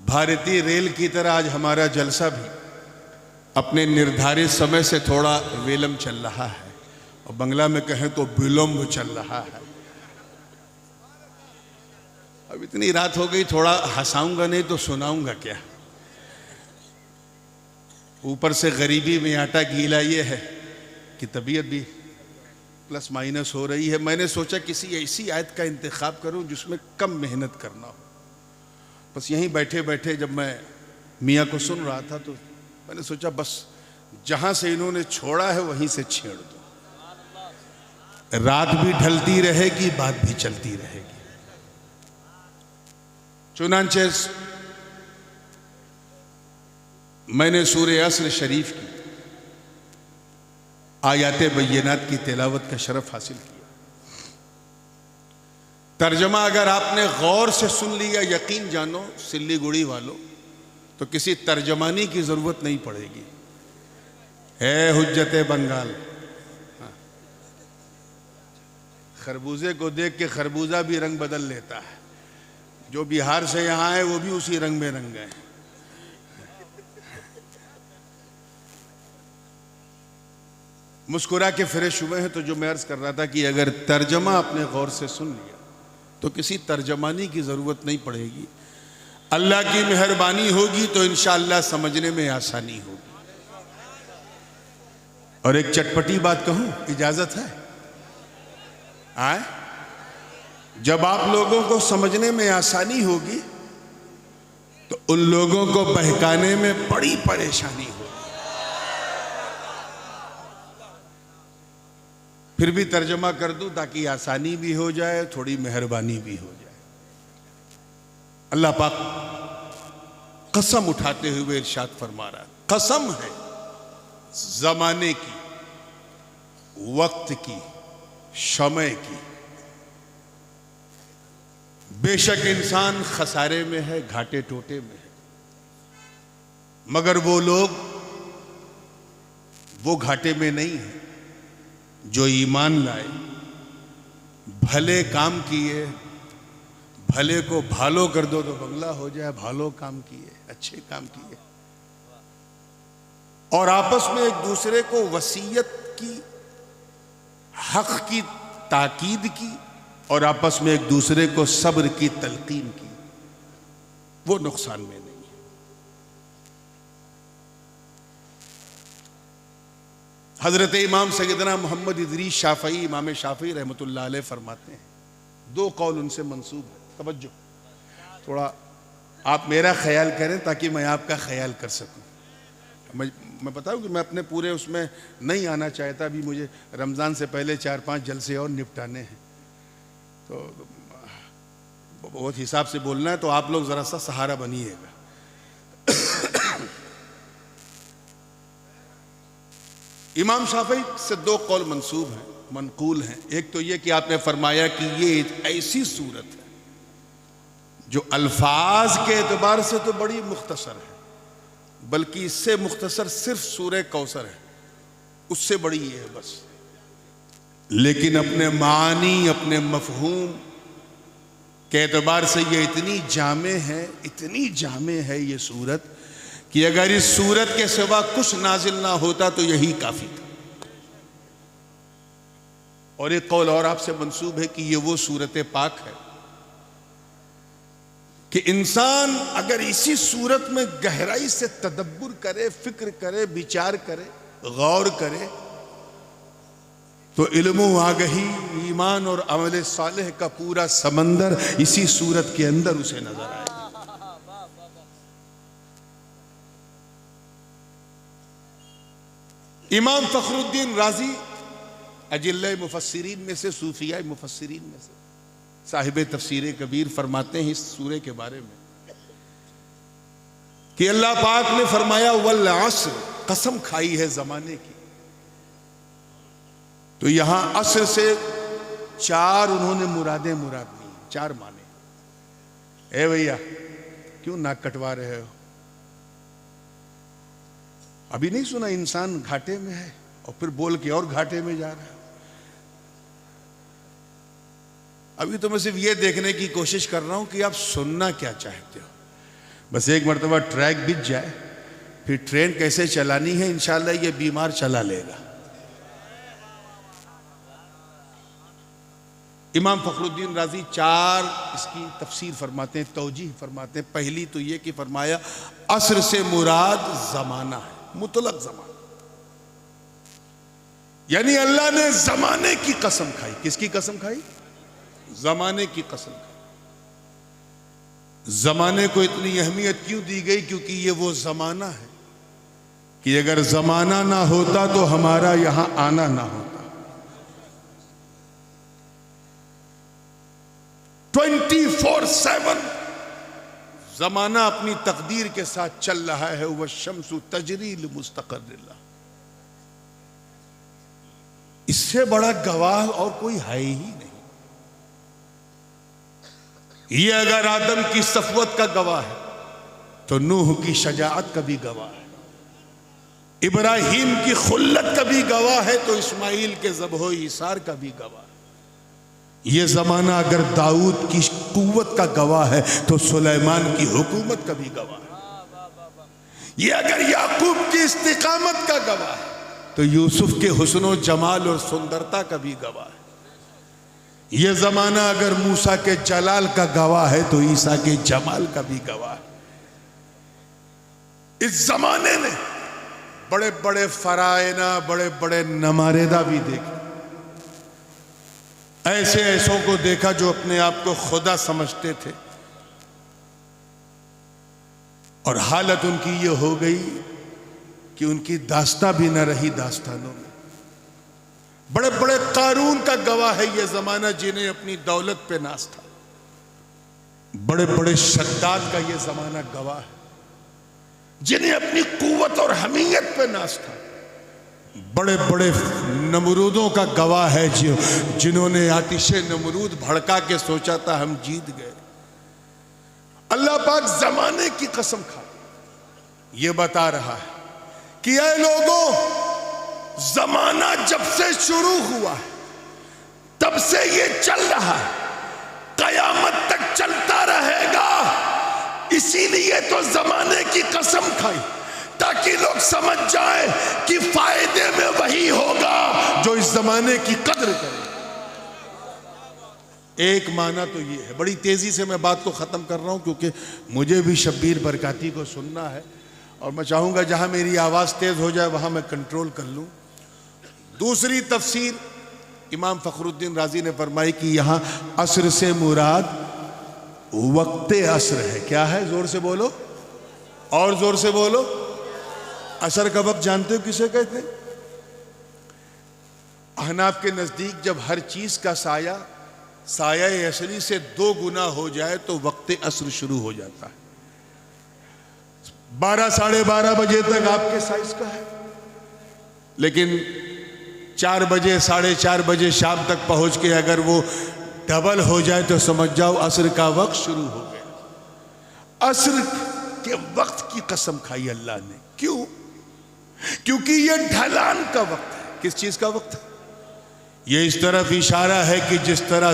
भारतीय रेल की तरह आज हमारा जलसा भी अपने निर्धारित समय से थोड़ा विलंब चल रहा है, और बंगला में कहें तो विलंब चल रहा है। अब इतनी रात हो गई, थोड़ा हंसाऊंगा नहीं तो सुनाऊंगा क्या। ऊपर से गरीबी में आटा गीला ये है कि तबीयत भी प्लस माइनस हो रही है। मैंने सोचा किसी ऐसी आयत का इंतखाब करूं जिसमें कम मेहनत करना हो। बस यहीं बैठे बैठे जब मैं मियाँ को सुन रहा था तो मैंने सोचा बस जहां से इन्होंने छोड़ा है वहीं से छेड़ दो। रात भी ढलती रहेगी, बात भी चलती रहेगी। चुनांचे मैंने सूरे अस्र शरीफ की आयाते बय्यनात की तिलावत का शरफ हासिल किया। तर्जमा अगर आपने गौर से सुन लिया, यकीन जानो सिल्लीगुड़ी वालों, तो किसी तर्जमानी की जरूरत नहीं पड़ेगी। है हुज्जते बंगाल। खरबूजे को देख के खरबूजा भी रंग बदल लेता है। जो बिहार से यहां है वो भी उसी रंग में रंग गए। मुस्कुरा के फ्रेश हुए हैं। तो जो मैं अर्ज कर रहा था कि अगर तर्जमा आपने गौर से सुन लिया तो किसी तर्जमानी की जरूरत नहीं पड़ेगी। अल्लाह की मेहरबानी होगी तो इंशाअल्लाह समझने में आसानी होगी। और एक चटपटी बात कहूं, इजाजत है? आए, जब आप लोगों को समझने में आसानी होगी तो उन लोगों को बहकाने में बड़ी परेशानी होगी। फिर भी तर्जमा कर दूं ताकि आसानी भी हो जाए, थोड़ी मेहरबानी भी हो जाए। अल्लाह पाक कसम उठाते हुए इरशाद फरमा रहा है, कसम है जमाने की, वक्त की, समय की, बेशक इंसान खसारे में है, घाटे टोटे में है, मगर वो लोग वो घाटे में नहीं है जो ईमान लाए, भले काम किए। भले को भालो कर दो तो बंगला हो जाए। भालो काम किए, अच्छे काम किए, और आपस में एक दूसरे को वसीयत की, हक की ताकीद की, और आपस में एक दूसरे को सब्र की तलकीन की। वो नुकसान में नहीं है। हजरत इमाम सैयदना मोहम्मद इदरीस शाफई, इमाम शाफई रहमतुल्लाह अलैह फरमाते हैं, दो कौल उनसे मंसूब है। तवज्जो, थोड़ा आप मेरा ख्याल करें ताकि मैं आपका ख्याल कर सकूं। मैं बताऊं कि मैं अपने पूरे उसमें नहीं आना चाहता। अभी मुझे रमज़ान से पहले 4-5 जलसे और निपटाने हैं, तो बहुत हिसाब से बोलना है। तो आप लोग ज़रा सा सहारा बनिएगा। इमाम शाफई से दो कौल मंसूब हैं, मनकूल हैं। एक तो ये कि आपने फरमाया कि ये ऐसी सूरत है जो अल्फाज के एतबार से तो बड़ी मुख्तसर है, बल्कि इससे मुख्तसर सिर्फ सूरह कौसर है, उससे बड़ी ये है बस। लेकिन अपने मानी, अपने मफहूम के एतबार से ये इतनी जामे है, इतनी जामे है ये सूरत कि अगर इस सूरत के सिवा कुछ नाजिल ना होता तो यही काफी था। और एक कौल और आपसे मंसूब है कि ये वो सूरत पाक है कि इंसान अगर इसी सूरत में गहराई से तदब्बुर करे, फिक्र करे, विचार करे, गौर करे, तो इल्म आगही, ईमान और अमल सालेह का पूरा समंदर इसी सूरत के अंदर उसे नजर आए। इमाम फखरुद्दीन राजी अजिल्ले मुफस्सिरीन में से, सूफिया मुफस्सिरीन में से, साहिब तफसीर कबीर फरमाते हैं इस सूरे के बारे में कि अल्लाह पाक ने फरमाया वल अस्र, कसम खाई है जमाने की। तो यहां अस्र से 4 उन्होंने मुराद ली, 4 माने। ए भैया क्यों नाक कटवा रहे हो? अभी नहीं सुना इंसान घाटे में है और फिर बोल के और घाटे में जा रहा है। अभी तो मैं सिर्फ ये देखने की कोशिश कर रहा हूं कि आप सुनना क्या चाहते हो। बस एक मरतबा ट्रैक बिछ जाए, फिर ट्रेन कैसे चलानी है इंशाअल्लाह ये बीमार चला लेगा। इमाम फखरुद्दीन राजी 4 इसकी तफसीर फरमाते हैं, तौजीह फरमाते हैं। पहली तो ये कि फरमाया असर से मुराद जमाना है, मुतलक जमाना, यानी अल्लाह ने जमाने की कसम खाई। किसकी कसम खाई? जमाने की कसम खाई। जमाने को इतनी अहमियत क्यों दी गई? क्योंकि ये वो जमाना है कि अगर जमाना ना होता तो हमारा यहां आना ना होता। 24/7 जमाना अपनी तकदीर के साथ चल रहा है। वह शम्सु तजरील मुस्तक़र्रिल्लाह, इससे बड़ा गवाह और कोई है ही नहीं। ये अगर आदम की सफवत का गवाह है तो नूह की शजाअत का भी गवाह है, इब्राहिम की खुल्लत का भी गवाह है तो इस्माइल के ज़ब्हो ईसार का भी गवाह है। ये जमाना अगर दाऊद की कुव्वत का गवाह है तो सुलेमान की हुकूमत का भी गवाह है। ये अगर याकूब की इस्तिकामत का गवाह है तो यूसुफ के हुस्नो जमाल और सुंदरता का भी गवाह है। यह जमाना अगर मूसा के जलाल का गवाह है तो ईसा के जमाल का भी गवाह है। इस जमाने ने बड़े बड़े फरायना, बड़े बड़े नमारेदा भी देखे, ऐसे ऐसों को देखा जो अपने आप को खुदा समझते थे और हालत उनकी ये हो गई कि उनकी दास्तां भी न रही दास्तानों में। बड़े बड़े कारून का गवाह है ये जमाना, जिन्हें अपनी दौलत पे नाज था। बड़े बड़े शद्दाद का ये जमाना गवाह है, जिन्हें अपनी कुव्वत और हमीयत पे नाज था। बड़े बड़े नमरूदों का गवाह है जिन्होंने आतिशे नमरूद भड़का के सोचा था हम जीत गए। अल्लाह पाक जमाने की कसम खा ये बता रहा है कि ऐ लोगों, जमाना जब से शुरू हुआ है तब से ये चल रहा है, कयामत तक चलता रहेगा। इसीलिए तो जमाने की कसम खाई ताकि लोग समझ जाएं कि फायदे में वही होगा जो इस जमाने की कद्र करे। एक माना तो ये है। बड़ी तेजी से मैं बात को खत्म कर रहा हूं क्योंकि मुझे भी शब्बीर बरकाती को सुनना है और मैं चाहूंगा जहां मेरी आवाज तेज हो जाए वहां मैं कंट्रोल कर लूं। दूसरी तफसीर इमाम फखरुद्दीन राजी ने फरमाई कि यहां असर से मुराद वक्ते असर है। क्या है? जोर से बोलो और जोर से बोलो। असर का वक्त जानते हो किसे कहते हैं? अहनाफ के नजदीक जब हर चीज का साया साया असली से 2 गुना हो जाए तो वक्ते असर शुरू हो जाता है। 12 साढ़े 12 बजे तक आपके साइज का है, लेकिन 4 बजे साढ़े 4 बजे शाम तक पहुंच के अगर वो डबल हो जाए तो समझ जाओ असर का वक्त शुरू हो गया। असर के वक्त की कसम खाई अल्लाह ने। क्यों? क्योंकि ये ढलान का वक्त है। किस चीज का वक्त है? ये इस तरफ इशारा है कि जिस तरह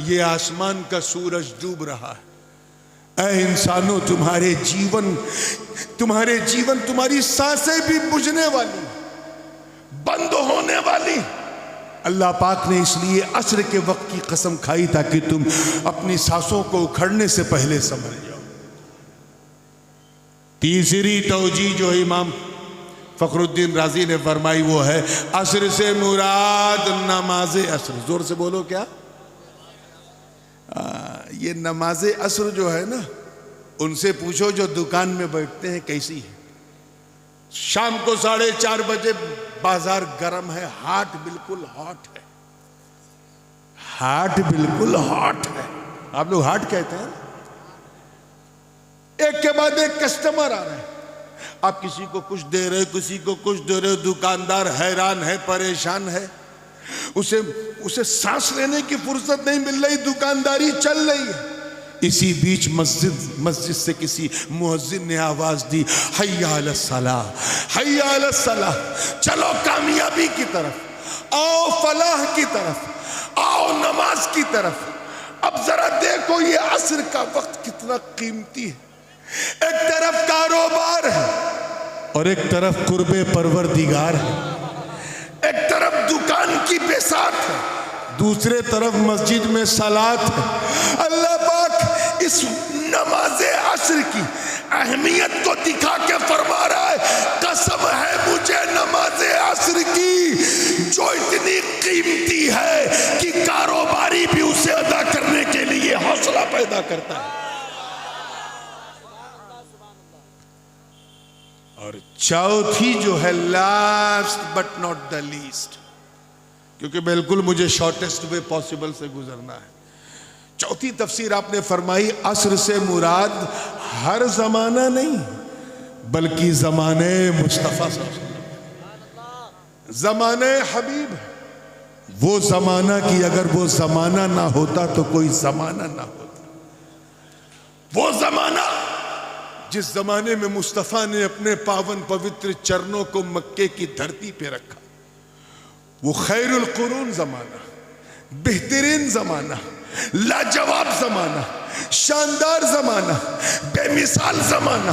ये आसमान का सूरज डूब रहा है, ऐ इंसानों तुम्हारे जीवन तुम्हारी सांसें भी बुझने वाली, बंद होने वाली। अल्लाह पाक ने इसलिए असर के वक्त की कसम खाई ताकि तुम अपनी सांसों को उखड़ने से पहले समझ जाओ। तीसरी तौजी जो इमाम फखरुद्दीन राजी ने फरमाई वो है असर से मुराद नमाजे असर। जोर से बोलो। क्या? ये नमाजे असर जो है ना, उनसे पूछो जो दुकान में बैठते हैं कैसी है। शाम को 4:30 बजे बाजार गर्म है, हाट बिल्कुल हॉट है। हाट बिल्कुल हॉट है। आप लोग हाट कहते हैं। एक के बाद एक कस्टमर आ रहे हैं, आप किसी को कुछ दे रहे, किसी को कुछ दे रहे, दुकानदार हैरान है, परेशान है, उसे सांस लेने की फुर्सत नहीं मिल रही, दुकानदारी चल रही है। इसी बीच मस्जिद से किसी मुअज्जिन ने आवाज दी, हय्या अलस सलाह, हय्या अलस सलाह, चलो कामयाबी की तरफ, आओ फलाह की तरफ, आओ नमाज की तरफ। अब जरा देखो ये असर का वक्त कितना कीमती है। एक तरफ कारोबार है और एक तरफ कुर्बे परवरदिगार है। एक तरफ दुकान की बेसात है, दूसरे तरफ मस्जिद में सलात है। अल्लाह पाक इस नमाज़े असर की अहमियत को दिखा के फरमा रहा है, कसम है मुझे नमाज़े असर की जो इतनी कीमती है कि कारोबारी भी उसे अदा करने के लिए हौसला पैदा करता है। और चौथी जो है, last but not the least, क्योंकि बिल्कुल मुझे शॉर्टेस्ट वे पॉसिबल से गुजरना है। चौथी तफसीर आपने फरमाई, असर से मुराद हर जमाना नहीं बल्कि जमाने मुस्तफा सल्लल्लाहु अलैहि वसल्लम, जमाने हबीब है। वो जमाना कि अगर वो जमाना ना होता तो कोई जमाना ना होता। वो जमाना जिस जमाने में मुस्तफा ने अपने पावन पवित्र चरणों को मक्के की धरती पे रखा, वो खैरुल कुरून जमाना, बेहतरीन जमाना, लाजवाब जमाना, शानदार जमाना, बेमिसाल जमाना,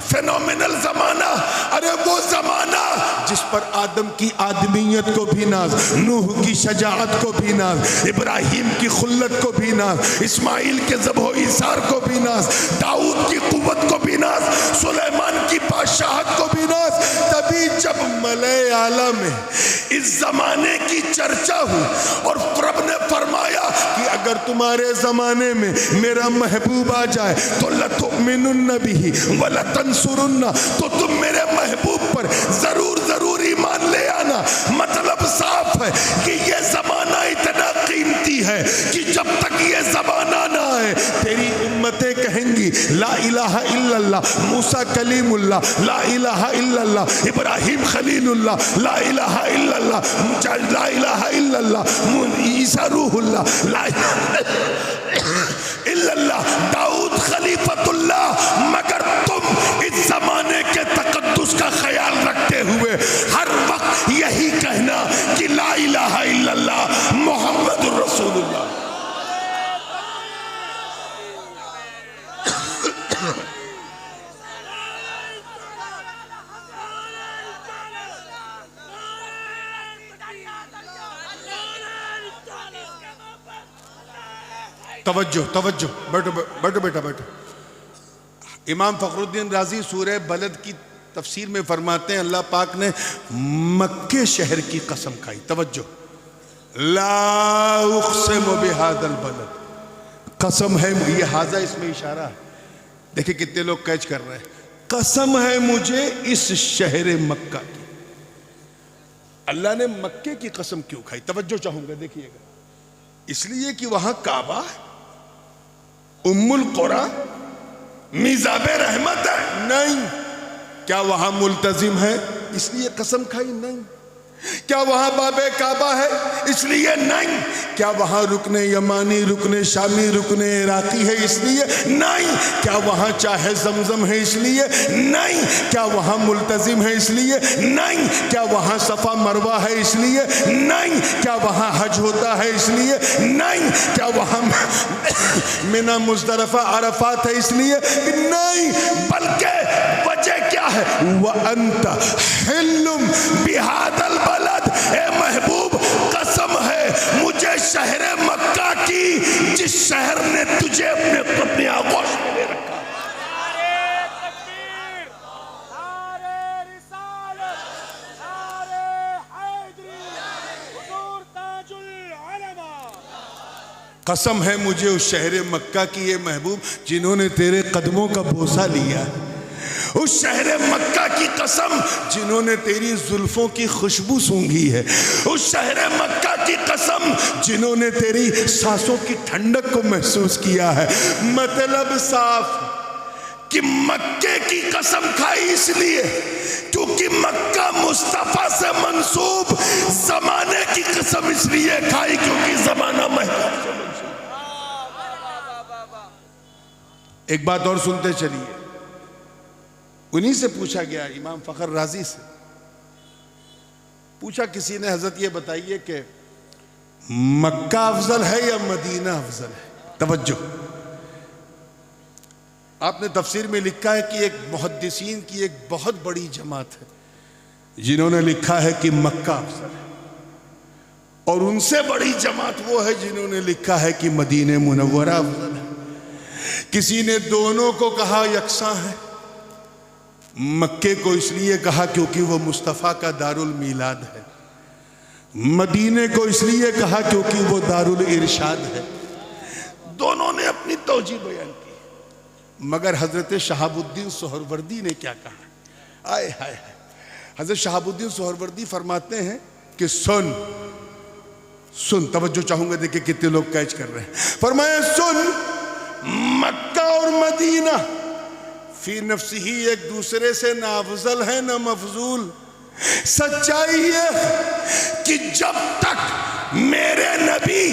फेनोमिनल जमाना। अरे वो जमाना जिस पर आदम की आदमियत को भी नाज, नूह की शजाअत को भी नाज, इब्राहिम की खुल्लत को भी नाज, इस्माइल के ज़ब्हो इसार को भी नाज, दाऊद की कुव्वत को भी नाज, सुलेमान की बादशाहत को भी नाज। तभी जब मले आला में इस जमाने की चर्चा हुई और रब ने फरमाया कि अगर तुम्हारे जमाने में मेरा महबूब आ जाए तो लतुमिनुन्न बिही व लतंसुरुन्न, तो तुम मेरे महबूब पर जरूर जरूर ईमान ले आना। मतलब साफ है कि ये जमाना इतना कीमती है कि जब तक ये जमाना ना आए तेरी उम्मतें कहेंगी ला इलाहा इल्लल्लाह, मूसा कलीमुल्लाह ला इलाहा इल्लल्लाह, इब्राहिम खलीलुल्लाह ला इलाहा इल्लल्लाह, ला इलाहा इल्लल्लाह, ईसा रूहुल्लाह ला इल्लल्लाह, दाऊद खलीफतुल्लाह। मगर तुम इस जमाने के तकद्दुस का ख्याल रखते हुए हर वक्त यही कहना कि ला इलाहा इल्लल्लाह मुहम्मदुर रसूलुल्लाह। तवज्जो तवज्जो, बैठो बैठो बेटा बैठो। इमाम फखरुद्दीन राजी सूरह बलद की तफसीर में फरमाते हैं, अल्लाह पाक ने मक्के शहर की कसम खाई। तवज्जो, ला उक़सिमु बिहादल बलद, कसम है, ये हाजा इसमें इशारा है। देखिए कितने लोग कैच कर रहे हैं। कसम है मुझे इस शहर मक्का की। अल्लाह ने मक्के की कसम क्यों खाई? तवज्जो चाहूंगा, देखिएगा। इसलिए कि वहां काबा, उम्मुल कुरा, मिज़ाबे रहमत है? नहीं। क्या वहां मुल्तजिम है इसलिए कसम खाई? नहीं। क्या वहां बाबे काबा है इसलिए? नहीं। क्या वहां रुकने यमानी, रुकने शामी, रुकने इराकी है इसलिए? नहीं। क्या वहां चाहे जमजम है इसलिए? नहीं। क्या वहां मुल्तजिम है इसलिए? नहीं। क्या वहां सफा मरवा है इसलिए? नहीं। क्या वहां हज होता है इसलिए? नहीं। क्या वहां मिना मुज़दलिफ़ा अरफात है इसलिए? नहीं। बल्कि वजह क्या है? व अंत हिल्लुम बिहादल बलद, ए महबूब कसम है मुझे शहर मक्का की जिस शहर ने तुझे अपने आगोश में ले रखा। कसम है मुझे उस शहर मक्का की, ये महबूब जिन्होंने तेरे कदमों का बोसा लिया है। उस शहर मक्का की कसम जिन्होंने तेरी जुल्फों की खुशबू सूंघी है। उस शहर मक्का की कसम जिन्होंने तेरी सांसों की ठंडक को महसूस किया है। मतलब साफ कि मक्के की कसम खाई इसलिए क्योंकि मक्का मुस्तफा से मंसूब, जमाने की कसम इसलिए खाई क्योंकि जमाना महबूब से मंसूब। एक बात और सुनते चलिए। उन्हीं से पूछा गया, इमाम फखर राजी से पूछा किसी ने, हजरत ये बताइए कि मक्का अफजल है या मदीना अफजल है? तवज्जो, आपने तफसीर में लिखा है कि एक मुहद्दिसीन की एक बहुत बड़ी जमात है जिन्होंने लिखा है कि मक्का अफजल है, और उनसे बड़ी जमात वो है जिन्होंने लिखा है कि मदीने मुनव्वरा अफजल है। किसी ने दोनों को कहा यकसा है। मक्के को इसलिए कहा क्योंकि वो मुस्तफ़ा का दारुल मीलाद है, मदीने को इसलिए कहा क्योंकि वो दारुल इरशाद है। दोनों ने अपनी तौजीह बयान की, मगर हजरत शहाबुद्दीन सोहरवर्दी ने क्या कहा? आए हाय हाय। हजरत शहाबुद्दीन सोहरवर्दी फरमाते हैं कि सुन सुन, तवज्जो चाहूंगा, देखिए कितने लोग कैच कर रहे हैं। फरमाया सुन, मक्का और मदीना फी नफ्सी ही एक दूसरे से ना अफजल है ना मफजूल। सच्चाई ये कि जब तक मेरे नबी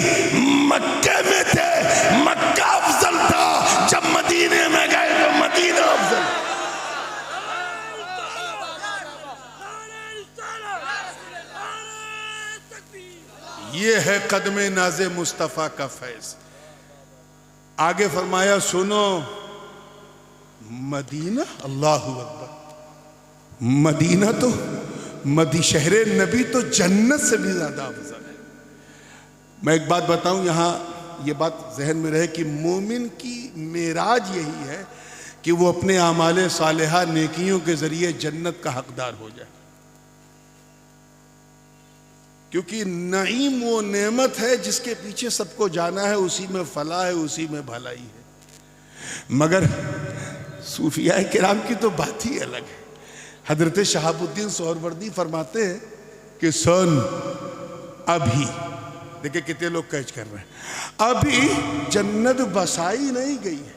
मक्के में थे मक्का अफजल था, जब मदीने में गए तो मदीना अफजल। ये है कदमे नाज़े मुस्तफ़ा का फैज़। आगे फरमाया सुनो, मदीना, अल्लाहु अकबर, मदीना तो शहरे नबी तो जन्नत से भी ज्यादा अफजल है। मैं एक बात बताऊं, यहां ये बात जहन में रहे कि मोमिन की मेराज यही है कि वो अपने आमाले सालेहा नेकियों के जरिए जन्नत का हकदार हो जाए, क्योंकि नईम वो नेमत है जिसके पीछे सबको जाना है, उसी में फलाह है, उसी में भलाई है। मगर सूफिया किराम की तो बात ही अलग है। हजरत शहाबुद्दीन सोहरवर्दी फरमाते हैं कि सुन, अभी देखिए कितने लोग कैच कर रहे हैं, अभी जन्नत बसाई नहीं गई है,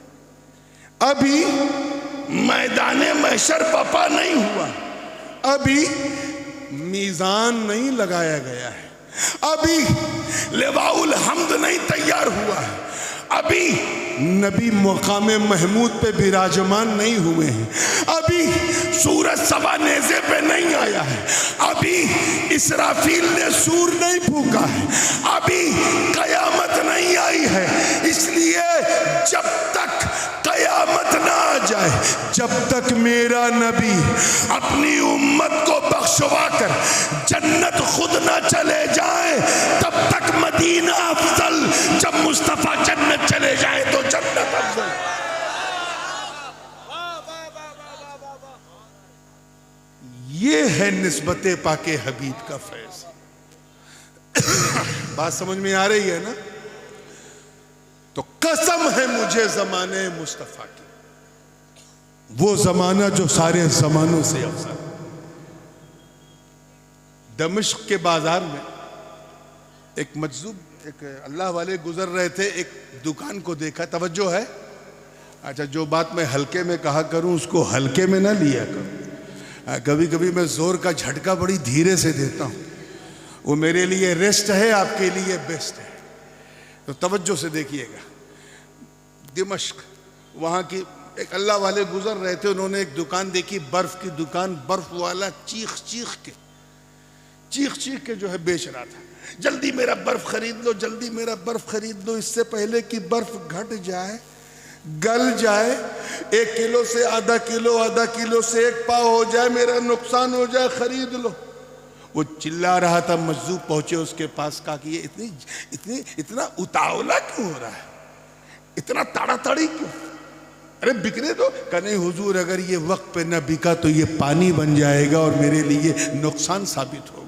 अभी मैदाने महशर पपा नहीं हुआ, अभी मीज़ान नहीं लगाया गया है, अभी लिवाउल हम्द नहीं तैयार हुआ है, अभी नबी मकाम महमूद पे विराजमान नहीं हुए हैं, अभी सूरज सवा नेज़े पे नहीं आया है, अभी इसराफील ने सूर नहीं फूका है, अभी कयामत नहीं आई है। इसलिए जब तक कयामत ना आ जाए, जब तक मेरा नबी अपनी उम्मत को बख्शवा कर जन्नत खुद ना चले जाए, तब तक मदीना अफजल, जब मुस्तफ़ा जन्नत चले जाए तो जन्नत अफजल। ये है निस्बते पाके हबीब का फैज़। बात समझ में आ रही है ना? तो कसम है मुझे जमाने मुस्तफ़ा की, वो जमाना जो सारे जमानों से अफजल। दमिश्क के बाजार में एक मजजूब, एक अल्लाह वाले गुजर रहे थे, एक दुकान को देखा, तवज्जो है, अच्छा जो बात मैं हल्के में कहा करूं उसको हल्के में ना लिया करूं। कभी कभी मैं जोर का झटका बड़ी धीरे से देता हूं, वो मेरे लिए रेस्ट है, आपके लिए बेस्ट है। तो तवज्जो से देखिएगा, दिमश्क वहाँ की एक अल्लाह वाले गुजर रहे थे, उन्होंने एक दुकान देखी, बर्फ की दुकान, बर्फ वाला चीख चीख के जो है बेच रहा था, जल्दी मेरा बर्फ खरीद लो, जल्दी मेरा बर्फ खरीद लो, इससे पहले कि बर्फ घट जाए, गल जाए, 1 किलो से आधा किलो, आधा किलो से 1 पाव हो जाए, मेरा नुकसान हो जाए, खरीद लो। वो चिल्ला रहा था, मजदूर पहुंचे उसके पास, कहा कि ये इतना उतावला क्यों हो रहा है, इतना ताड़ाताड़ी क्यों, अरे बिकने दो। कहा नहीं हुजूर, अगर ये वक्त पे न बिका तो ये पानी बन जाएगा और मेरे लिए नुकसान साबित होगा।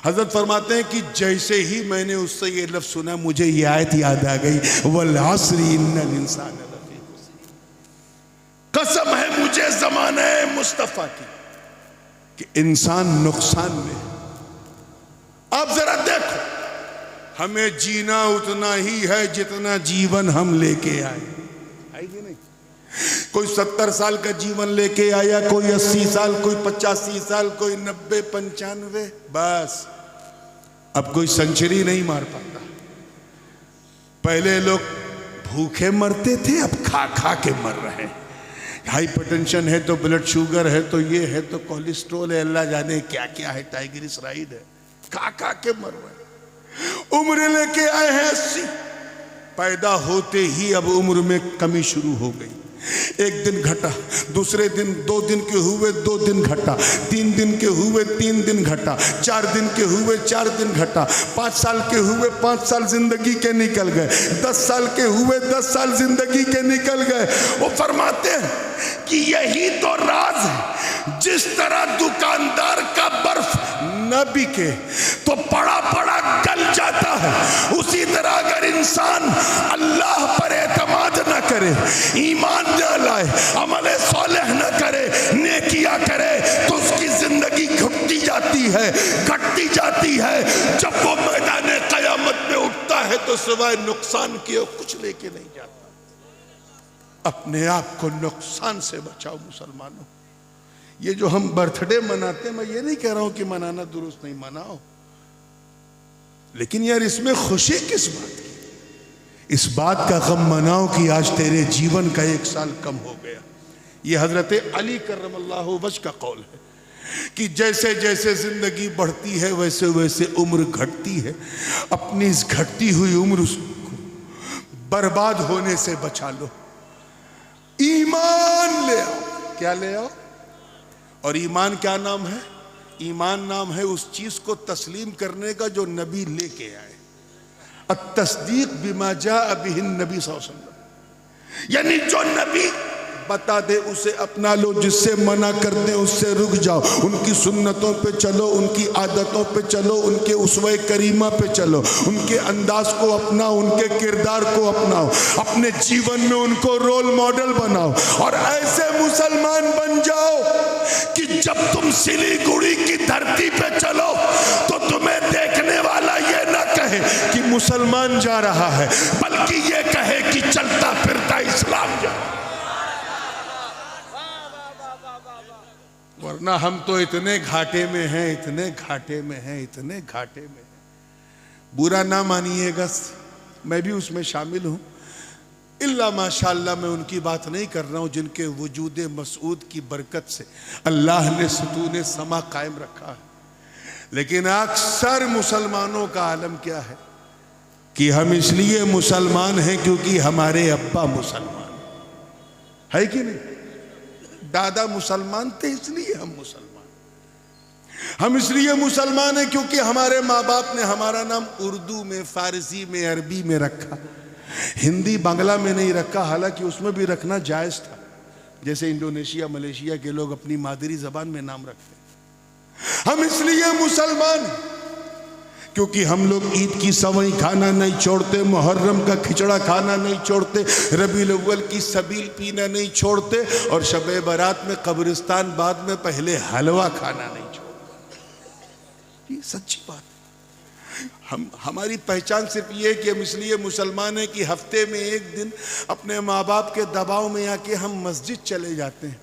हजरत फरमाते हैं कि जैसे ही मैंने उससे ये लफ्ज सुना, मुझे ये आयत याद आ गई, वल अस्री इन्नल इंसान लफी खुस्र। कसम है मुझे ज़माने मुस्तफ़ा की कि इंसान नुकसान में। अब जरा देखो, हमें जीना उतना ही है जितना जीवन हम लेके आए, आएगी नहीं? कोई 70 साल का जीवन लेके आया, कोई 80 साल, कोई 85 साल, कोई 90, 95, बस अब कोई सेंचुरी नहीं मार पाता। पहले लोग भूखे मरते थे, अब खा खा के मर रहे हैं। हाइपरटेंशन है तो ब्लड शुगर है तो ये है तो कोलेस्ट्रॉल है, अल्लाह जाने क्या क्या है, ट्राइग्लिसराइड है, खा खा के मर रहे हैं। उम्र लेके आए हैं 80, पैदा होते ही अब उम्र में कमी शुरू हो गई। एक दिन घटा, दूसरे दिन 2 दिन के हुए 2 दिन घटा, 3 दिन के हुए 3 दिन घटा, 4 दिन के हुए 4 दिन घटा, 5 साल के हुए 5 साल जिंदगी के निकल गए, 10 साल के हुए 10 साल जिंदगी के निकल गए। वो फरमाते हैं कि यही तो राज है, जिस तरह दुकानदार का बर्फ न बिके तो पड़ा पड़ा गल जाता है, उसी तरह अगर इंसान अल्लाह पर एतमाद न करे, ईमान न लाए, अमल सालेह न करे, नेकिया करे, तो उसकी जिंदगी घटती जाती है, घटती जाती है। जब वो मैदान कयामत में उठता है तो सिवाय नुकसान किए कुछ लेके नहीं जाता। अपने आप को नुकसान से बचाओ मुसलमानों। ये जो हम बर्थडे मनाते हैं, मैं ये नहीं कह रहा हूं कि मनाना दुरुस्त नहीं, मनाओ, लेकिन यार इसमें खुशी किस बात की? इस बात का गम मनाओ कि आज तेरे जीवन का 1 साल कम हो गया। ये हजरत अली करमल्लाहु वजह का कौल है कि जैसे जैसे जिंदगी बढ़ती है वैसे वैसे उम्र घटती है। अपनी इस घटती हुई उम्र को बर्बाद होने से बचा लो। ईमान ले आओ। क्या ले आओ? और ईमान क्या नाम है? ईमान नाम है उस चीज को तस्लीम करने का जो नबी लेके आए। अत-तस्दीक बिमा जाअ बिही नबी सल्लल्लाहु अलैहि वसल्लम, यानी जो नबी बता दे उसे अपना लो, जिससे मना कर दे उससे रुक जाओ, उनकी सुन्नतों पे चलो, उनकी आदतों पे चलो, उनके उसवे करीमा पे चलो, उनके अंदाज को अपनाओ, उनके किरदार को अपनाओ, अपने जीवन में उनको रोल मॉडल बनाओ और ऐसे मुसलमान बन जाओ कि जब तुम सिलीगुड़ी की धरती पे चलो तो तुम्हें देखने वाला ये ना कहे कि मुसलमान जा रहा है, बल्कि ये कहे कि चलता फिरता इस्लाम जा। वरना हम तो इतने घाटे में हैं, इतने घाटे में हैं, इतने घाटे में हैं। बुरा ना मानिएगा, मैं भी उसमें शामिल हूं। इल्ला माशाअल्लाह मैं उनकी बात नहीं कर रहा हूं जिनके वजूद मसूद की बरकत से अल्लाह ने सुतून समा कायम रखा है। लेकिन अक्सर मुसलमानों का आलम क्या है कि हम इसलिए मुसलमान हैं क्योंकि हमारे अब्बा मुसलमान है कि नहीं, दादा मुसलमान थे इसलिए हम मुसलमान। हम इसलिए मुसलमान हैं क्योंकि हमारे माँ बाप ने हमारा नाम उर्दू में, फारसी में, अरबी में रखा, हिंदी बांग्ला में नहीं रखा, हालांकि उसमें भी रखना जायज था, जैसे इंडोनेशिया मलेशिया के लोग अपनी मादरी जबान में नाम रखते हैं। हम इसलिए मुसलमान क्योंकि हम लोग ईद की सवई खाना नहीं छोड़ते, मुहर्रम का खिचड़ा खाना नहीं छोड़ते, रबीउल अव्वल की सबील पीना नहीं छोड़ते और शब बारात में कब्रिस्तान बाद में पहले हलवा खाना नहीं छोड़ते। ये सच्ची बात है। हमारी पहचान सिर्फ ये है कि हम इसलिए मुसलमान हैं कि हफ्ते में 1 दिन अपने माँ बाप के दबाव में आके हम मस्जिद चले जाते हैं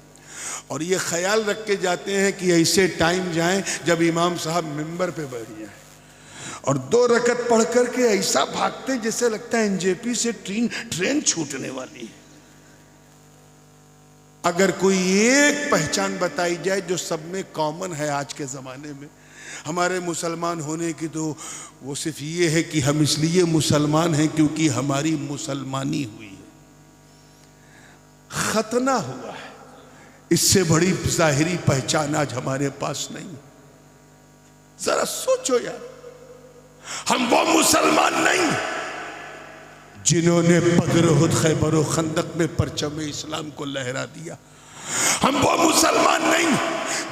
और ये ख्याल रख के जाते हैं कि ऐसे टाइम जाएं जब इमाम साहब मिंबर पे बैठ जाएं और 2 रकत पढ़ करके ऐसा भागते जैसे लगता है एनजेपी से ट्रेन छूटने वाली है। अगर कोई एक पहचान बताई जाए जो सब में कॉमन है आज के ज़माने में हमारे मुसलमान होने की, तो वो सिर्फ ये है कि हम इसलिए मुसलमान हैं क्योंकि हमारी मुसलमानी हुई है, खतना हुआ है। इससे बड़ी जाहिरी पहचान आज हमारे पास नहीं। जरा सोचो यार, हम वो मुसलमान नहीं जिन्होंने बदर, उहद, खैबर और खंदक में परचम इस्लाम को लहरा दिया। हम वो मुसलमान नहीं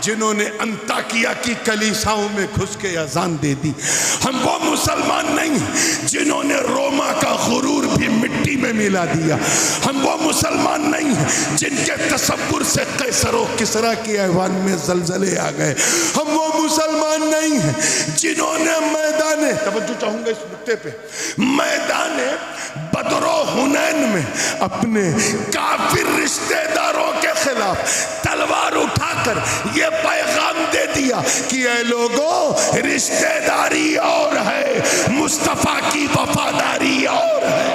जिन्होंने अंताकिया की कलीसाओं में घुस के अजान दे दी। हम वो मुसलमान नहीं जिन्होंने रोमा का गुरूर भी मिट्टी में मिला दिया। हम वो मुसलमान नहीं जिनके तसव्वुर से कैसर और किसरा के ऐवान में जलजले आ गए। हम वो मुसलमान नहीं जिन्होंने मैदान, तवज्जो चाहूंगा इस नुक्ते पे, मैदान बदर और हुनैन में अपने काफिर रिश्तेदारों के खिलाफ तलवार उठाकर ये पैगाम दे दिया कि ऐ लोगों, रिश्तेदारी और है, मुस्तफा की वफादारी और है।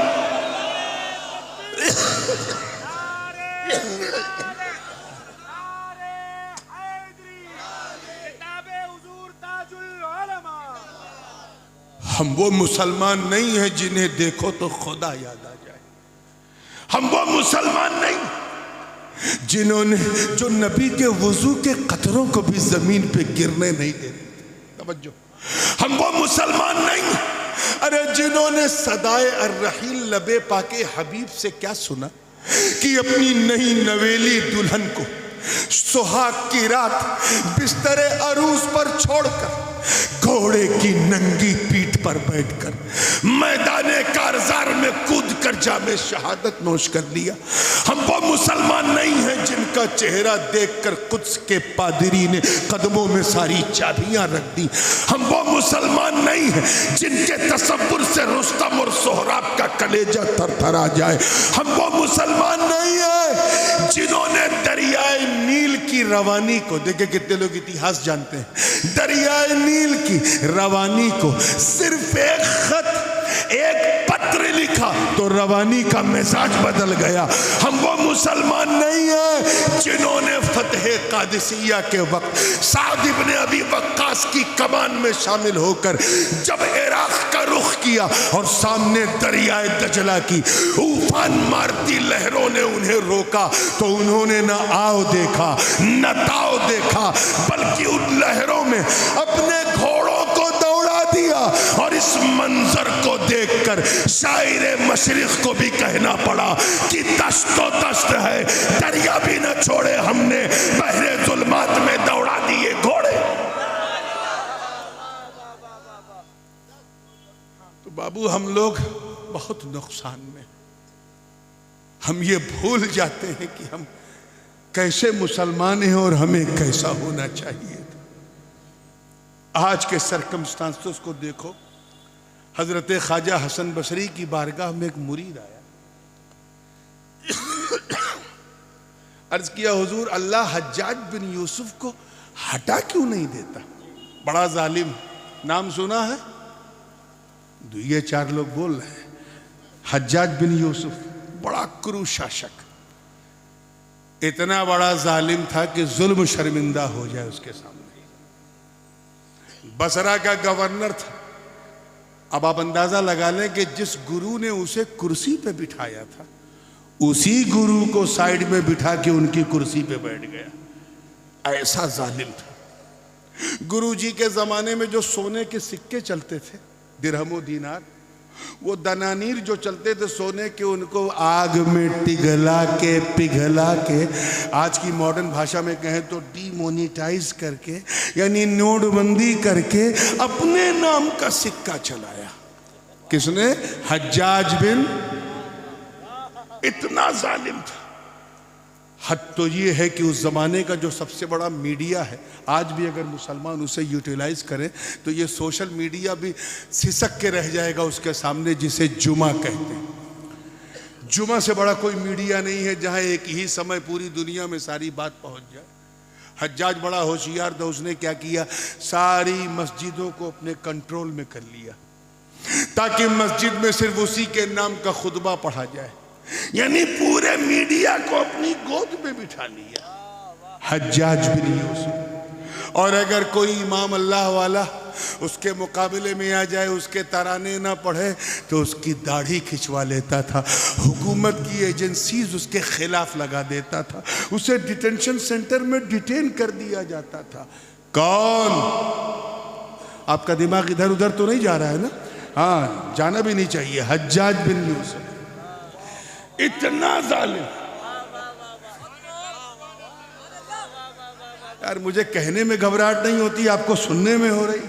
हम वो मुसलमान नहीं हैं जिन्हें देखो तो खुदा याद आ जाए। हम वो मुसलमान नहीं जिन्होंने जो नबी के वुजू के कतरों को भी जमीन पे गिरने नहीं देते। तवज्जो, हम वो मुसलमान नहीं। अरे जिन्होंने सदाए अर्रहील लबे पाके हबीब से क्या सुना कि अपनी नई नवेली दुल्हन को सुहाग की रात बिस्तरे अरूस पर छोड़कर घोड़े की नंगी पीठ पर बैठकर मैदाने कारजार में कूद कर जामे शहादत नोश कर लिया। हम वो मुसलमान नहीं हैं जिनका चेहरा देखकर कुद्स के पादरी ने कदमों में सारी चाबियां रख दी। हम वो मुसलमान नहीं हैं जिनके तसव्वुर से रुस्तम और सोहराब का कलेजा थरथरा जाए। हम वो मुसलमान नहीं हैं जिन्होंने दरियाए नील की रवानी को, देखे कितने लोग इतिहास जानते हैं, दरियाए नील की रवानी को सिर्फ एक खत, एक पत्र लिखा तो रवानी का मिजाज बदल गया। हम वो मुसलमान नहीं हैं जिन्होंने फतेह कादिसिया के वक्त साद इब्ने अबी वक्कास की कमान में शामिल होकर जब इराक का रुख किया और सामने दरियाए दजला की उफान मारती लहरों ने उन्हें रोका तो उन्होंने न आओ देखा न ताओ देखा, बल्कि उन लहरों में अपने घोड़ों को दौड़ा दिया। और इस मंजर को देखकर शायरे मशरिक को भी कहना पड़ा कि तश्तो तश्त है, दरिया भी न छोड़े हमने, बहरे जुल्मात में दौड़ा दिए घोड़े। तो बाबू हम लोग बहुत नुकसान में, हम ये भूल जाते हैं कि हम कैसे मुसलमान हैं और हमें कैसा होना चाहिए। आज के सरकमस्टांसेस को देखो। हजरत ख्वाजा हसन बसरी की बारगाह में एक मुरीद आया, अर्ज किया हुजूर अल्लाह हज्जाज बिन यूसुफ को हटा क्यों नहीं देता, बड़ा जालिम, नाम सुना है? ये चार लोग बोल रहे हैं हज्जाज बिन यूसुफ बड़ा क्रूर शासक, इतना बड़ा जालिम था कि जुल्म शर्मिंदा हो जाए उसके सामने। बसरा का गवर्नर था। अब आप अंदाजा लगा लें कि जिस गुरु ने उसे कुर्सी पे बिठाया था उसी गुरु को साइड में बिठा के उनकी कुर्सी पे बैठ गया। ऐसा जालिम था। गुरु जी के जमाने में जो सोने के सिक्के चलते थे, दिरहमो दीनार, वो दनानीर जो चलते थे सोने के, उनको आग में पिघला के आज की मॉडर्न भाषा में कहें तो डीमोनेटाइज करके, यानी नोटबंदी करके अपने नाम का सिक्का चलाया। किसने? हज्जाज बिन। इतना जालिम था। हद तो ये है कि उस जमाने का जो सबसे बड़ा मीडिया है, आज भी अगर मुसलमान उसे यूटिलाइज करें तो ये सोशल मीडिया भी सिसक के रह जाएगा उसके सामने, जिसे जुमा कहते हैं। जुमा से बड़ा कोई मीडिया नहीं है जहां एक ही समय पूरी दुनिया में सारी बात पहुंच जाए। हज्जाज बड़ा होशियार था। उसने क्या किया, सारी मस्जिदों को अपने कंट्रोल में कर लिया ताकि मस्जिद में सिर्फ उसी के नाम का खुतबा पढ़ा जाए, यानी पूरे मीडिया को अपनी गोद में बिठा लिया हज्जाज बिन यूसुफ। और अगर कोई इमाम अल्लाह वाला उसके मुकाबले में आ जाए, उसके तराने ना पढ़े तो उसकी दाढ़ी खिंचवा लेता था, हुकूमत की एजेंसीज उसके खिलाफ लगा देता था, उसे डिटेंशन सेंटर में डिटेन कर दिया जाता था। कौन? आपका दिमाग इधर उधर तो नहीं जा रहा है ना? हाँ, जाना भी नहीं चाहिए। हज्जाज बिन यूसुफ इतना जालिम। यार मुझे कहने में घबराहट नहीं होती, आपको सुनने में हो रही।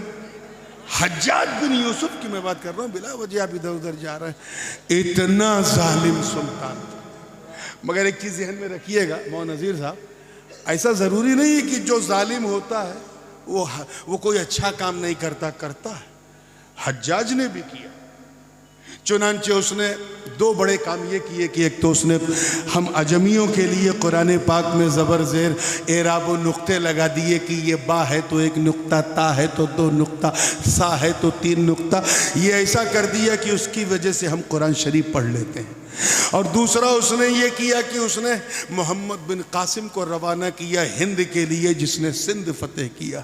हज्जाज बिन यूसुफ की मैं बात कर रहा हूं, बिला वजह आप इधर उधर जा रहे हैं। इतना जालिम सुल्तान था। मगर एक चीज ध्यान में रखिएगा मौलाना नज़ीर साहब, ऐसा जरूरी नहीं है कि जो जालिम होता है वो कोई अच्छा काम नहीं करता है। हज्जाज ने भी किया। चुनांचे उसने दो बड़े काम ये किए कि एक तो उसने हम अजमियों के लिए कुरान पाक में ज़बर ज़ेर एराब व नुक्ते लगा दिए कि ये बा है तो एक नुक्ता, ता है तो दो नुक्ता, सा है तो तीन नुक्ता। ये ऐसा कर दिया कि उसकी वजह से हम कुरान शरीफ पढ़ लेते हैं। और दूसरा उसने ये किया कि उसने मोहम्मद बिन कासिम को रवाना किया हिंद के लिए, जिसने सिंध फतेह किया।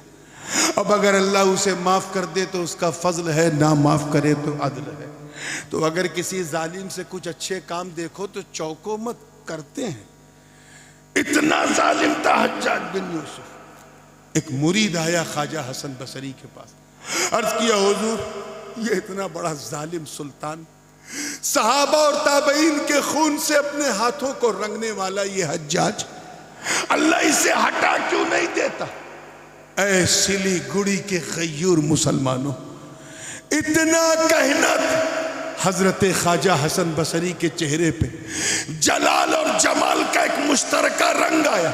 अब अगर अल्लाह उसे माफ़ कर दे तो उसका फजल है, ना माफ़ करे तो अदल है। तो अगर किसी जालिम से कुछ अच्छे काम देखो तो चौको मत करते हैं। इतना जालिम था हज्जाज बिन यूसुफ। एक मुरीद आया ख्वाजा हसन बसरी के पास, अर्ज किया हुजूर ये इतना बड़ा जालिम सुल्तान, सहाबा और ताबईन के खून से अपने हाथों को रंगने वाला ये हज्जाज, अल्लाह इसे हटा क्यों नहीं देता? ऐ सिलीगुड़ी के गयूर मुसलमानों, इतना कहना हजरत ख्वाजा हसन बसरी के चेहरे पे जलाल और जमाल का एक मुश्तरका रंग आया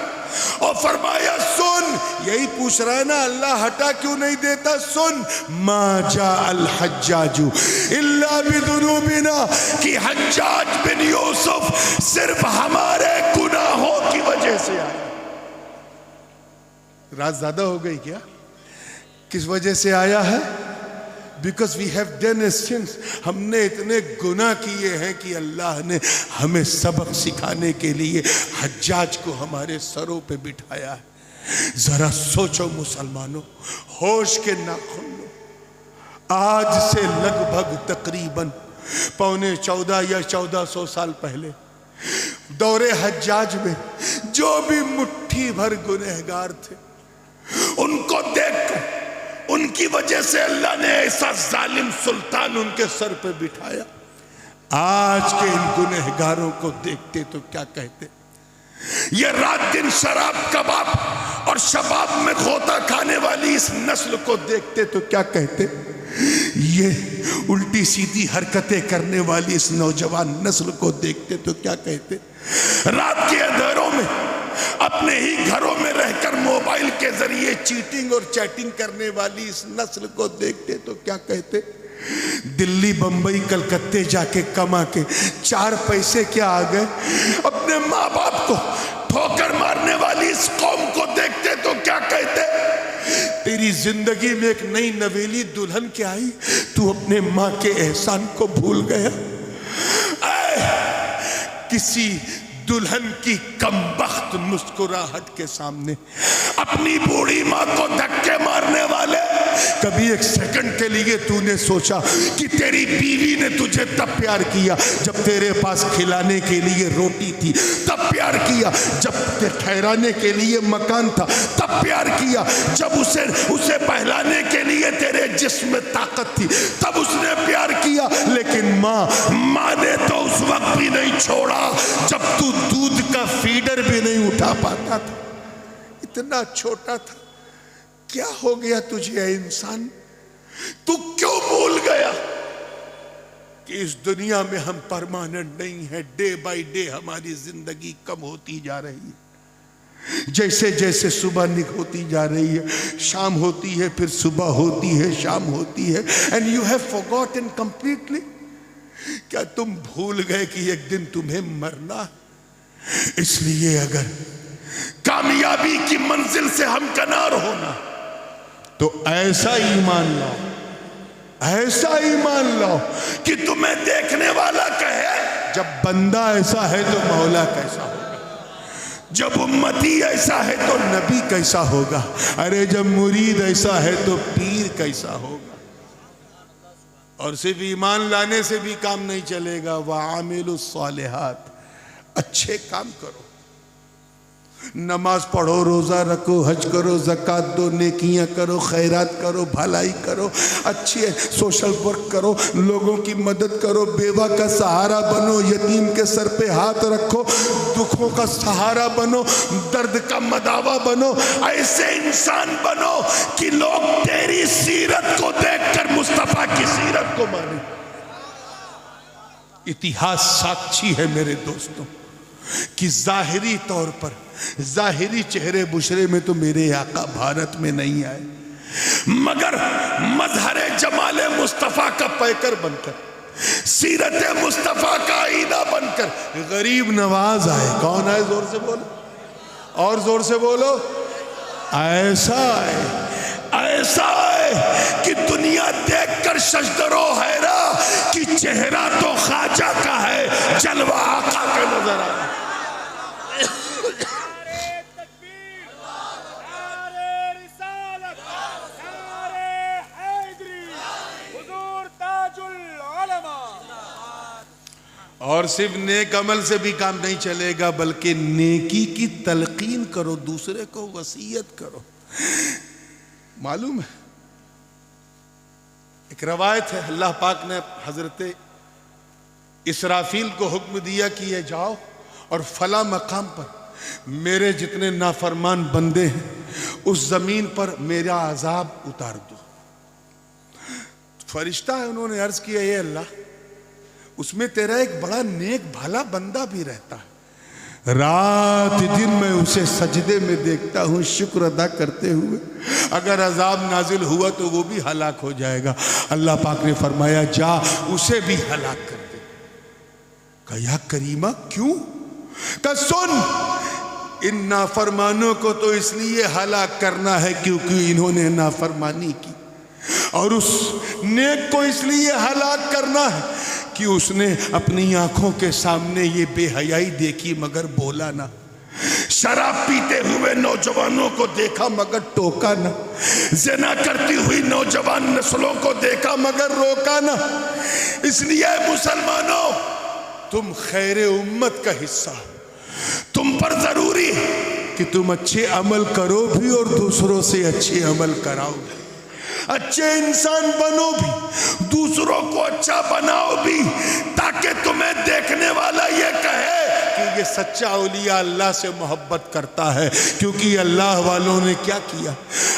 और फरमाया सुन, यही पूछ रहा है ना अल्लाह हटा क्यों नहीं देता? सुन, मा जा अल हज्जाजू इल्ला बिदुनूबिना, कि हज्जाज बिन यूसुफ सिर्फ हमारे गुनाहों की वजह से आया। रात ज्यादा हो गई क्या? किस वजह से आया है? Because we have done sins, हमने इतने गुनाह किए हैं कि अल्लाह ने हमें सबक सिखाने के लिए हज्जाज को हमारे सरों पे बिठाया है। जरा सोचो मुसलमानों, होश के नाखुन लो। आज से लगभग तकरीबन 14.25 या 1400 साल पहले दौरे हज्जाज में जो भी मुट्ठी भर गुनहगार थे, उनको देखकर उनकी वजह से अल्लाह ने ऐसा जालिम सुल्तान उनके सर पे बिठाया। आज के इन गुनहगारों को देखते तो क्या कहते? ये रात दिन शराब कबाब और शबाब में गोता खाने वाली इस नस्ल को देखते तो क्या कहते? ये उल्टी सीधी हरकतें करने वाली इस नौजवान नस्ल को देखते तो क्या कहते? रात के अंधेरों में अपने ही घरों में रहकर मोबाइल के जरिए चीटिंग और चैटिंग करने वाली इस नस्ल को देखते तो क्या कहते? दिल्ली बंबई कलकत्ते जाके कमा के 4 पैसे क्या आ गए, अपने माँ बाप को ठोकर मारने वाली इस कौम को देखते तो क्या कहते? तेरी जिंदगी में एक नई नवेली दुल्हन क्या आई, तू अपने माँ के एहसान को भूल गया। किसी दुल्हन की कमबख्त मुस्कुराहट के सामने अपनी बूढ़ी माँ को धक्के मारने वाले, कभी एक सेकंड के लिए तूने सोचा कि तेरी बीवी ने तुझे तब प्यार किया जब तेरे पास खिलाने के लिए रोटी थी, तब प्यार किया जब ठहराने के लिए मकान था, तब प्यार किया जब उसे बहलाने के लिए तेरे जिस्म में ताकत थी, तब उसने प्यार किया। लेकिन माँ ने तो उस वक्त भी नहीं छोड़ा जब तू दूध का फीडर भी नहीं उठा पाता था, इतना छोटा था। क्या हो गया तुझे ऐ इंसान? तू क्यों भूल गया कि इस दुनिया में हम परमानेंट नहीं है? डे बाय डे हमारी जिंदगी कम होती जा रही है। जैसे जैसे सुबह होती जा रही है, शाम होती है, फिर सुबह होती है, शाम होती है, and you have forgotten completely. क्या तुम भूल गए कि एक दिन तुम्हें मरना? इसलिए अगर कामयाबी की मंजिल से हमकनार होना तो ऐसा ईमान लाओ, ऐसा ईमान लाओ कि तुम्हें देखने वाला कहे जब बंदा ऐसा है तो मौला कैसा होगा, जब उम्मती ऐसा है तो नबी कैसा होगा, अरे जब मुरीद ऐसा है तो पीर कैसा होगा। और सिर्फ ईमान लाने से भी काम नहीं चलेगा। वामिलुस सालिहात, अच्छे काम करो, नमाज पढ़ो, रोजा रखो, हज करो, ज़कात दो, नेकियां करो, खैरात करो, भलाई करो, अच्छी सोशल वर्क करो, लोगों की मदद करो, बेवा का सहारा बनो, यतीम के सर पे हाथ रखो, दुखों का सहारा बनो, दर्द का मदावा बनो। ऐसे इंसान बनो कि लोग तेरी सीरत को देखकर मुस्तफा की सीरत को माने। इतिहास साक्षी है मेरे दोस्तों कि जाहिरी तौर पर, जाहिरी चेहरे बुशरे में तो मेरे आका भारत में नहीं आए, मगर मजहरे जमाले मुस्तफा का पैकर बनकर, सीरत मुस्तफा का आईना बनकर गरीब नवाज आए। कौन आए? जोर से बोलो, और जोर से बोलो। ऐसा आए, ऐसा आए कि दुनिया देखकर सजदरो हैरा कि चेहरा तो ख्वाजा का है, जलवा आका का नजर आ रहा है। और सिर्फ नेक अमल से भी काम नहीं चलेगा, बल्कि नेकी की तलकीन करो, दूसरे को वसीयत करो। मालूम है, एक रवायत है, अल्लाह पाक ने हजरत इसराफील को हुक्म दिया कि ये जाओ और फला मकाम पर मेरे जितने नाफरमान बंदे हैं उस जमीन पर मेरा अजाब उतार दो। फरिश्ता है, उन्होंने अर्ज किया, ये अल्लाह, उसमें तेरा एक बड़ा नेक भला बंदा भी रहता है, रात दिन मैं उसे सजदे में देखता हूं शुक्र अदा करते हुए, अगर अजाब नाजिल हुआ तो वो भी हलाक हो जाएगा। अल्लाह पाक ने फरमाया जा उसे भी हलाक कर दे। कहा या करीमा क्यों? कहा सुन, इन नाफरमानों को तो इसलिए हलाक करना है क्योंकि इन्होंने नाफरमानी की, और उस नेक को इसलिए हलाक करना है कि उसने अपनी आंखों के सामने ये बेहयाई देखी मगर बोला ना, शराब पीते हुए नौजवानों को देखा मगर टोका ना, ज़िना करती हुई नौजवान नस्लों को देखा मगर रोका ना। इसलिए मुसलमानों, तुम खैर उम्मत का हिस्सा, तुम पर जरूरी है कि तुम अच्छे अमल करो भी और दूसरों से अच्छे अमल कराओ भी, अच्छे इंसान बनो भी, दूसरों को अच्छा बनाओ भी, ताकि तुम्हें देखने वाला ये कहे कि ये सच्चा औलिया अल्लाह से मोहब्बत करता है। क्योंकि अल्लाह वालों ने क्या किया,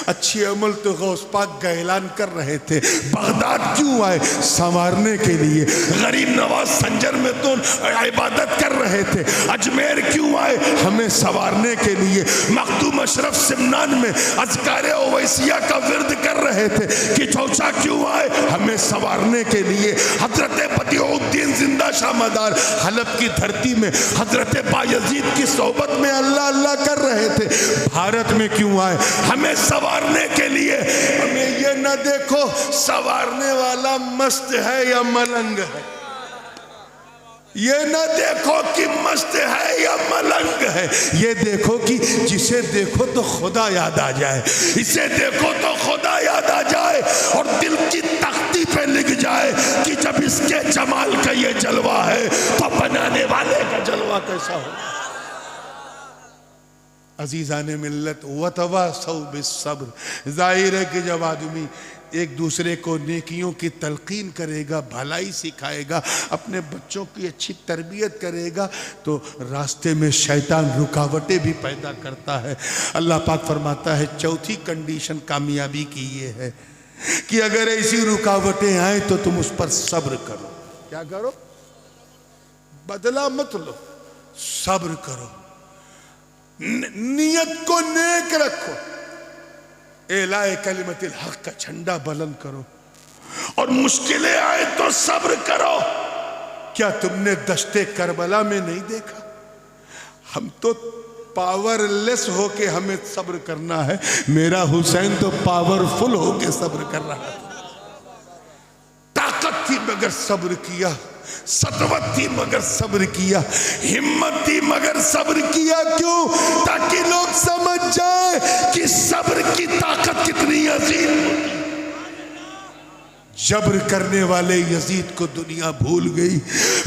अच्छे अमल तो गौस पाक का ऐलान कर रहे थे। बगदाद क्यों आए? संवारने के लिए। गरीब नवाज संजर में तो इबादत कर रहे थे। अजमेर क्यों आए? हमें संवारने के लिए। मखदूम अशरफ सिमनान में अज़कारे ओवैसिया का विर्द कर रहे थे कि चौचा क्यों आए? हमें संवारने के लिए। हजरत बदिउद्दीन जिंदा शाह मदार हलब की धरती में हजरत बायजीद की सोहबत में अल्लाह अल्लाह कर रहे थे। भारत में क्यों आए? हमें संवारने के लिए। हमें ये न देखो संवारने वाला मस्त है या मलंग है, ये न देखो कि मस्त है या मलंग है, ये देखो कि जिसे देखो तो खुदा याद आ जाए, इसे देखो तो खुदा याद आ जाए और दिल की तख्ती पे लिख जाए कि जब इसके जमाल का ये जलवा है तो बनाने वाले का जलवा कैसा हो। अजीज़ाने मिल्लत वतवासौ बिस्सब्र, जाहिर है कि जब आदमी एक दूसरे को नेकियों की तलकीन करेगा, भलाई सिखाएगा, अपने बच्चों की अच्छी तरबियत करेगा, तो रास्ते में शैतान रुकावटें भी पैदा करता है। अल्लाह पाक फरमाता है चौथी कंडीशन कामयाबी की ये है कि अगर ऐसी रुकावटें आए तो तुम उस पर सब्र करो। क्या करो? बदला मत लो, सब्र करो, नियत को नेक रखो, एलाए कलिमतिल हक का झंडा बुलंद करो, और मुश्किलें आए तो सब्र करो। क्या तुमने दश्ते करबला में नहीं देखा? हम तो पावरलेस होके हमें सब्र करना है, मेरा हुसैन तो पावरफुल होके सब्र कर रहा था। ताकत थी मगर सब्र किया, सतवत थी मगर सब्र किया, हिम्मत थी मगर सब्र किया। क्यों? ताकि लोग समझ जाए कि सब्र की ताकत कितनी अजीम होती। जब्र करने वाले यजीद को दुनिया भूल गई,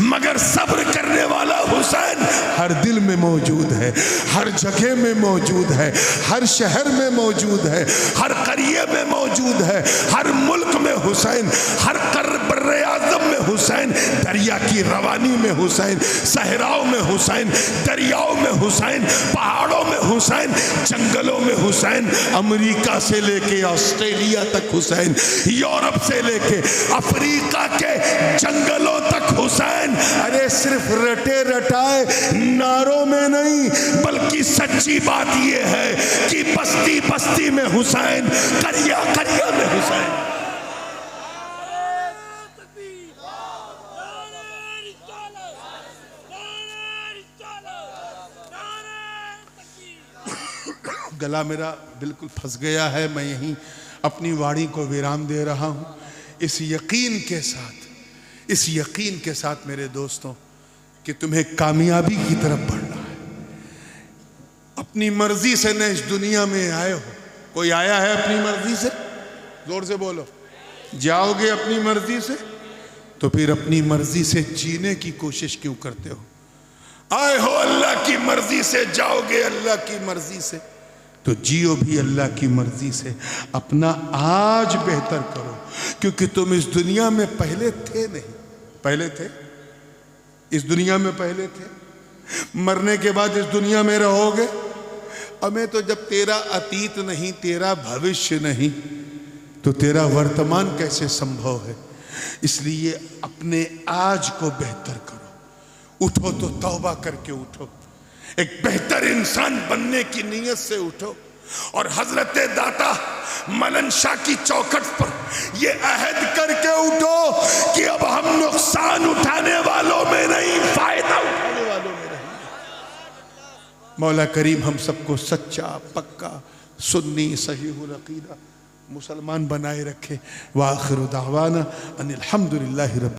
मगर सब्र करने वाला हुसैन हर दिल में मौजूद है, हर जगह में मौजूद है, हर शहर में मौजूद है, हर करिए में मौजूद है, हर मुल्क में हुसैन, हर बर्रे आज़म में हुसैन, दरिया की रवानी में हुसैन, सहराओं में हुसैन, दरियाओं में हुसैन, पहाड़ों में हुसैन, जंगलों में हुसैन, अमेरिका से लेके ऑस्ट्रेलिया तक हुसैन, यूरोप से लेके अफ्रीका के जंगलों तक हुसैन। अरे सिर्फ रटे रटाए नारों में नहीं, बल्कि सच्ची बात यह है कि बस्ती बस्ती में हुसैन, करिया करिया में हुसैन। गला मेरा बिल्कुल फंस गया है, मैं यहीं अपनी वाणी को विराम दे रहा हूं इस यकीन के साथ, इस यकीन के साथ मेरे दोस्तों कि तुम्हें कामयाबी की तरफ बढ़ना है। अपनी मर्जी से न इस दुनिया में आए हो। कोई आया है अपनी मर्जी से? जोर से बोलो। जाओगे अपनी मर्जी से? तो फिर अपनी मर्जी से जीने की कोशिश क्यों करते हो? आए हो अल्लाह की मर्जी से, जाओगे अल्लाह की मर्जी से, तो जियो भी अल्लाह की मर्जी से। अपना आज बेहतर करो, क्योंकि तुम इस दुनिया में पहले थे नहीं। पहले थे इस दुनिया में, पहले थे। मरने के बाद इस दुनिया में रहोगे। हमें तो जब तेरा अतीत नहीं, तेरा भविष्य नहीं, तो तेरा वर्तमान कैसे संभव है? इसलिए अपने आज को बेहतर करो। उठो तो तौबा करके उठो, एक बेहतर इंसान बनने की नीयत से उठो। और हजरत दाता मलन शाह की चौखट पर यह अहद करके उठो कि अब हम नुकसान उठाने वालों में नहीं, फायदा उठाने वालों में रहेंगे। मौला करीम हम सबको सच्चा, पक्का, सुन्नी, सहीहुल अकीदा मुसलमान बनाए रखे। व आखिरु दावाना अनिल हम्दुलिल्लाहि रब्बिल